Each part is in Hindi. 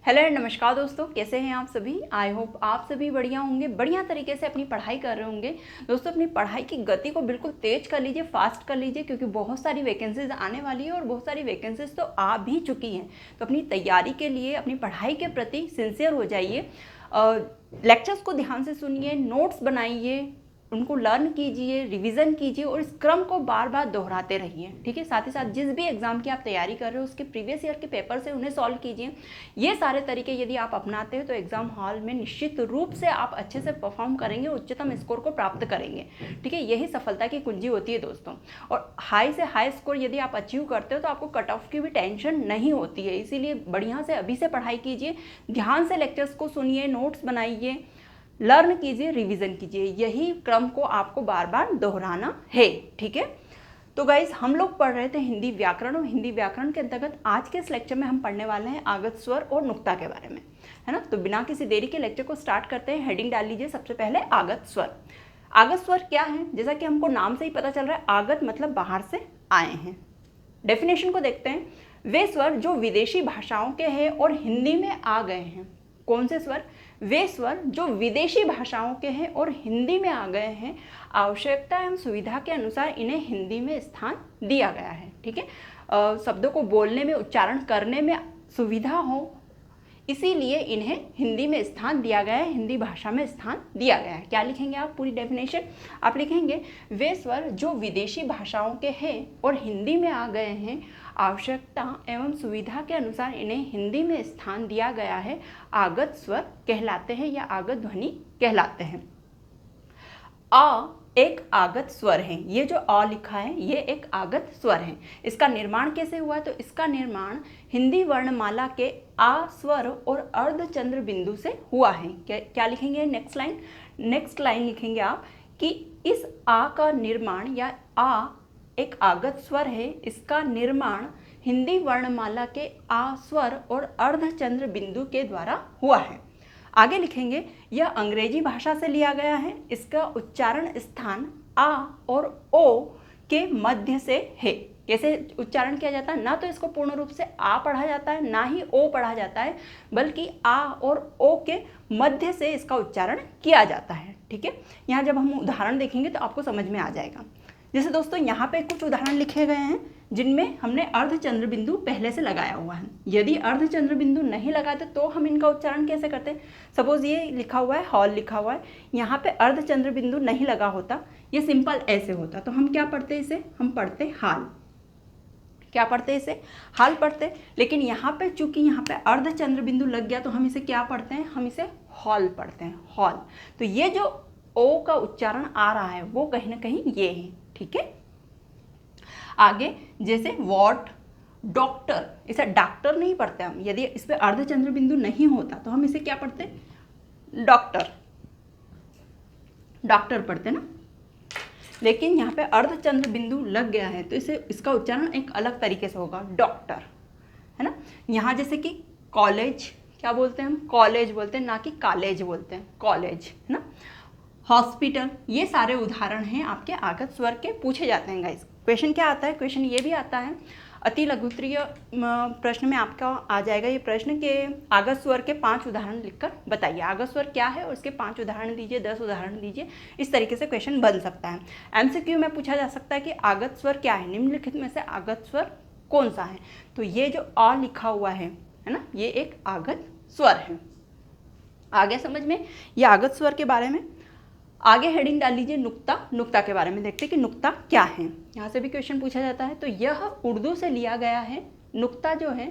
हेलो एंड नमस्कार दोस्तों, कैसे हैं आप सभी। आई होप आप सभी बढ़िया होंगे, बढ़िया तरीके से अपनी पढ़ाई कर रहे होंगे। दोस्तों अपनी पढ़ाई की गति को बिल्कुल तेज कर लीजिए, फास्ट कर लीजिए, क्योंकि बहुत सारी वैकेंसीज आने वाली है और बहुत सारी वैकेंसीज तो आ भी चुकी हैं। तो अपनी तैयारी के लिए, अपनी पढ़ाई के प्रति सिंसियर हो जाइए। लेक्चर्स को ध्यान से सुनिए, नोट्स बनाइए, उनको लर्न कीजिए, रिवीजन कीजिए और इस क्रम को बार बार दोहराते रहिए। ठीक है, साथ ही साथ जिस भी एग्जाम की आप तैयारी कर रहे हो उसके प्रीवियस ईयर के पेपर से उन्हें सॉल्व कीजिए। ये सारे तरीके यदि आप अपनाते हैं तो एग्जाम हॉल में निश्चित रूप से आप अच्छे से परफॉर्म करेंगे, उच्चतम स्कोर को प्राप्त करेंगे। ठीक है, यही सफलता की कुंजी होती है दोस्तों। और हाई से हाई स्कोर यदि आप अचीव करते हो तो आपको कट ऑफ की भी टेंशन नहीं होती है। इसीलिए बढ़िया से अभी से पढ़ाई कीजिए, ध्यान से लेक्चर्स को सुनिए, नोट्स बनाइए, लर्न कीजिए, रिवीजन कीजिए। यही क्रम को आपको बार बार दोहराना है। ठीक है, तो गाइज हम लोग पढ़ रहे थे हिंदी व्याकरण, और हिंदी व्याकरण के अंतर्गत आज के इस लेक्चर में हम पढ़ने वाले हैं आगत स्वर और नुक्ता के बारे में, है ना। तो बिना किसी देरी के लेक्चर को स्टार्ट करते हैं। हेडिंग डाल लीजिए सबसे पहले आगत स्वर। आगत स्वर क्या है, जैसा कि हमको नाम से ही पता चल रहा है, आगत मतलब बाहर से आए हैं। डेफिनेशन को देखते हैं। वे स्वर जो विदेशी भाषाओं के हैं और हिंदी में आ गए हैं। कौन से स्वर? वे स्वर जो विदेशी भाषाओं के हैं और हिंदी में आ गए हैं। आवश्यकता एवं सुविधा के अनुसार इन्हें हिंदी में स्थान दिया गया है। ठीक है, शब्दों को बोलने में, उच्चारण करने में सुविधा हो, इसीलिए इन्हें हिंदी में स्थान दिया गया है, हिंदी भाषा में स्थान दिया गया है। क्या लिखेंगे आप? पूरी डेफिनेशन आप लिखेंगे, वे स्वर जो विदेशी भाषाओं के हैं और हिंदी में आ गए हैं, आवश्यकता एवं सुविधा के अनुसार इन्हें हिंदी में स्थान दिया गया है, आगत स्वर कहलाते हैं या आगत ध्वनि कहलाते हैं। अ एक आगत स्वर है। ये जो अ लिखा है ये एक आगत स्वर है। इसका निर्माण कैसे हुआ? तो इसका निर्माण हिंदी वर्णमाला के आ स्वर और अर्धचंद्र बिंदु से हुआ है। क्या लिखेंगे? नेक्स्ट लाइन लिखेंगे आप कि इस आ का निर्माण, या आ एक आगत स्वर है, इसका निर्माण हिंदी वर्णमाला के आ स्वर और अर्धचंद्र बिंदु के द्वारा हुआ है। आगे लिखेंगे, यह अंग्रेजी भाषा से लिया गया है। इसका उच्चारण स्थान आ और ओ के मध्य से है। कैसे उच्चारण किया जाता है? ना तो इसको पूर्ण रूप से आ पढ़ा जाता है, ना ही ओ पढ़ा जाता है, बल्कि आ और ओ के मध्य से इसका उच्चारण किया जाता है। ठीक है, यहाँ जब हम उदाहरण देखेंगे तो आपको समझ में आ जाएगा। जैसे दोस्तों यहाँ पे कुछ उदाहरण लिखे गए हैं जिनमें हमने अर्धचंद्र बिंदु पहले से लगाया हुआ है। यदि अर्धचंद्र बिंदु नहीं लगाते तो हम इनका उच्चारण कैसे करते? सपोज ये लिखा हुआ है, हॉल लिखा हुआ है, यहाँ पे अर्धचंद्र बिंदु नहीं लगा होता, ये सिंपल ऐसे होता, तो हम क्या पढ़ते इसे? हम पढ़ते हाल। क्या पढ़ते इसे? हाल पढ़ते। लेकिन यहाँ पे चूंकि यहाँ पे अर्धचंद्र बिंदु लग गया तो हम इसे क्या पढ़ते हैं? हम इसे हॉल पढ़ते हैं, हॉल। तो ये जो ओ का उच्चारण आ रहा है वो कहीं ना कहीं ये है। ठीक है, आगे जैसे वॉट, डॉक्टर, इसे डॉक्टर नहीं पढ़ते हम। यदि इस पे अर्धचंद्र बिंदु नहीं होता तो हम इसे क्या पढ़ते? डॉक्टर, डॉक्टर पढ़ते ना। लेकिन यहाँ पे अर्धचंद्र बिंदु लग गया है तो इसे, इसका उच्चारण एक अलग तरीके से होगा, डॉक्टर, है ना। यहाँ जैसे कि कॉलेज, क्या बोलते हैं हम? कॉलेज बोलते हैं, ना कि कॉलेज बोलते हैं, कॉलेज, है ना। हॉस्पिटल, ये सारे उदाहरण हैं आपके आगत स्वर के, पूछे जाते हैं गाइस। क्वेश्चन क्या आता है? क्वेश्चन ये भी आता है, अति लघुत्तरीय प्रश्न में आपका आ जाएगा ये प्रश्न के आगत स्वर के 5 उदाहरण लिखकर बताइए। आगत स्वर क्या है और उसके 5 उदाहरण दीजिए, 10 उदाहरण दीजिए। इस तरीके से क्वेश्चन बन सकता है। एमसीक्यू में पूछा जा सकता है कि आगत स्वर क्या है, निम्नलिखित में से आगत स्वर कौन सा है? तो ये जो अ लिखा हुआ है ना, ये एक आगत स्वर है। आगे समझ में ये आगत स्वर के बारे में। आगे हेडिंग डाल लीजिए नुक्ता। नुक्ता के बारे में देखते हैं कि नुक्ता क्या है। यहाँ से भी क्वेश्चन पूछा जाता है। तो यह उर्दू से लिया गया है। नुक्ता जो है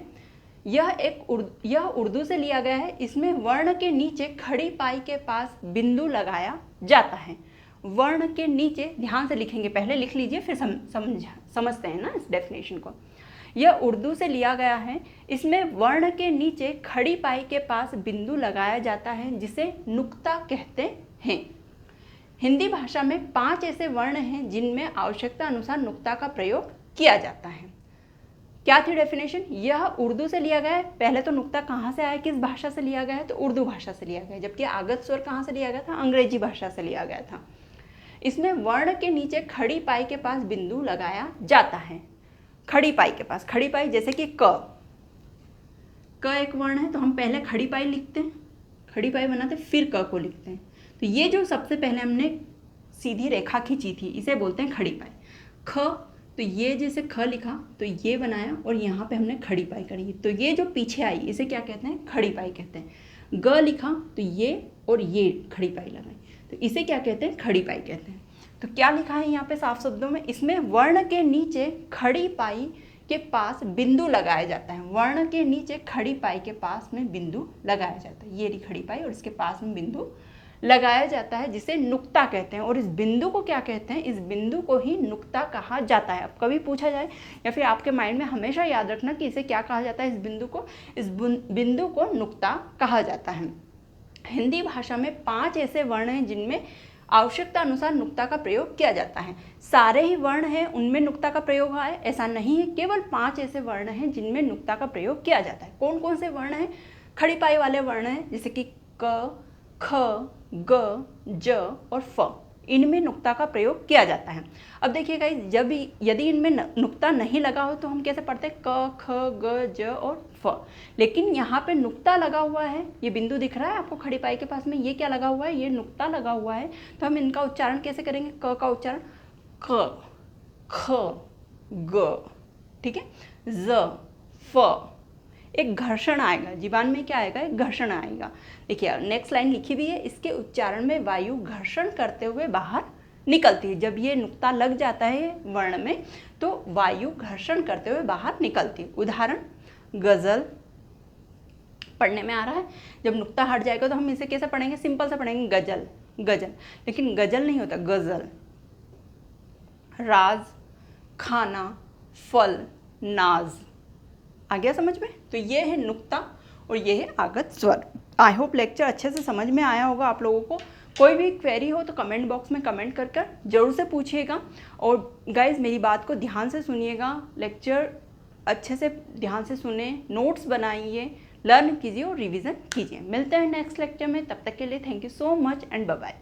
यह उर्दू से लिया गया है। इसमें वर्ण के नीचे खड़ी पाई के पास बिंदु लगाया जाता है। वर्ण के नीचे, ध्यान से लिखेंगे, पहले लिख लीजिए फिर समझते हैं ना इस डेफिनेशन को। यह उर्दू से लिया गया है। इसमें वर्ण के नीचे खड़ी पाई के पास बिंदु लगाया जाता है जिसे नुक्ता कहते हैं। हिंदी भाषा में 5 ऐसे वर्ण हैं जिनमें आवश्यकता अनुसार नुक्ता का प्रयोग किया जाता है। क्या थी डेफिनेशन? यह उर्दू से लिया गया है। पहले तो नुक्ता कहाँ से आया, किस भाषा से लिया गया है? तो उर्दू भाषा से लिया गया है। जबकि आगत स्वर कहाँ से लिया गया था? अंग्रेजी भाषा से लिया गया था। इसमें वर्ण के नीचे खड़ी पाई के पास बिंदु लगाया जाता है। खड़ी पाई के पास, खड़ी पाई जैसे कि क, क एक वर्ण है तो हम पहले खड़ी पाई लिखते हैं, खड़ी पाई बनाते फिर क को लिखते हैं। तो ये जो सबसे पहले हमने सीधी रेखा खींची थी इसे बोलते हैं खड़ी पाई। ख, तो ये जैसे ख लिखा तो ये बनाया और यहाँ पे हमने खड़ी पाई करी, तो ये जो पीछे आई इसे क्या कहते हैं, खड़ी पाई कहते हैं। ग लिखा तो ये और ये खड़ी पाई लगाई तो इसे क्या कहते हैं, खड़ी पाई कहते हैं। तो क्या लिखा है यहाँ पे साफ शब्दों में, इसमें वर्ण के नीचे खड़ी पाई के पास बिंदु लगाया जाता है। वर्ण के नीचे खड़ी पाई के पास में बिंदु लगाया जाता है, ये रही खड़ी पाई और इसके पास में बिंदु लगाया जाता है जिसे नुक्ता कहते हैं। और इस बिंदु को क्या कहते हैं, इस बिंदु को ही नुक्ता कहा जाता है। अब कभी पूछा जाए या फिर आपके माइंड में हमेशा याद रखना कि इसे क्या कहा जाता है, इस बिंदु को, इस बिंदु को नुक्ता कहा जाता है। हिंदी भाषा में 5 ऐसे वर्ण हैं जिनमें आवश्यकता अनुसार नुक्ता का प्रयोग किया जाता है। सारे ही वर्ण हैं उनमें नुक्ता का प्रयोग है ऐसा नहीं है, केवल 5 ऐसे वर्ण हैं जिनमें नुक्ता का प्रयोग किया जाता है। कौन कौन से वर्ण हैं, खड़ी पाई वाले वर्ण हैं जैसे कि क, ख, ग, ज और फ, इनमें नुक्ता का प्रयोग किया जाता है। अब देखिएगा जब यदि इनमें नुक्ता नहीं लगा हो तो हम कैसे पढ़ते हैं, क, ख, ग, ज और फ। लेकिन यहाँ पे नुक्ता लगा हुआ है, ये बिंदु दिख रहा है आपको खड़ी पाई के पास में, ये क्या लगा हुआ है, ये नुक्ता लगा हुआ है। तो हम इनका उच्चारण कैसे करेंगे, क का उच्चारण क, ख, ग, ठीक है, ज, फ, एक घर्षण आएगा, जीवान में क्या आएगा, एक घर्षण आएगा। देखिए नेक्स्ट लाइन लिखी भी है, इसके उच्चारण में वायु घर्षण करते हुए बाहर निकलती है। जब ये नुक्ता लग जाता है वर्ण में तो वायु घर्षण करते हुए बाहर निकलती है। उदाहरण गजल, पढ़ने में आ रहा है, जब नुक्ता हट जाएगा तो हम इसे कैसे पढ़ेंगे, सिंपल से पढ़ेंगे गजल, गजल, लेकिन गजल नहीं होता, गजल। राज, खाना, फल, नाज, आ गया समझ में। तो ये है नुक्ता और ये है आगत स्वर। आई होप लेक्चर अच्छे से समझ में आया होगा आप लोगों को। कोई भी क्वेरी हो तो कमेंट बॉक्स में कमेंट कर जरूर से पूछिएगा। और गाइज मेरी बात को ध्यान से सुनिएगा, लेक्चर अच्छे से ध्यान से सुने, नोट्स बनाइए, लर्न कीजिए और रिवीजन कीजिए। मिलते हैं नेक्स्ट लेक्चर में, तब तक के लिए thank you so much and bye bye.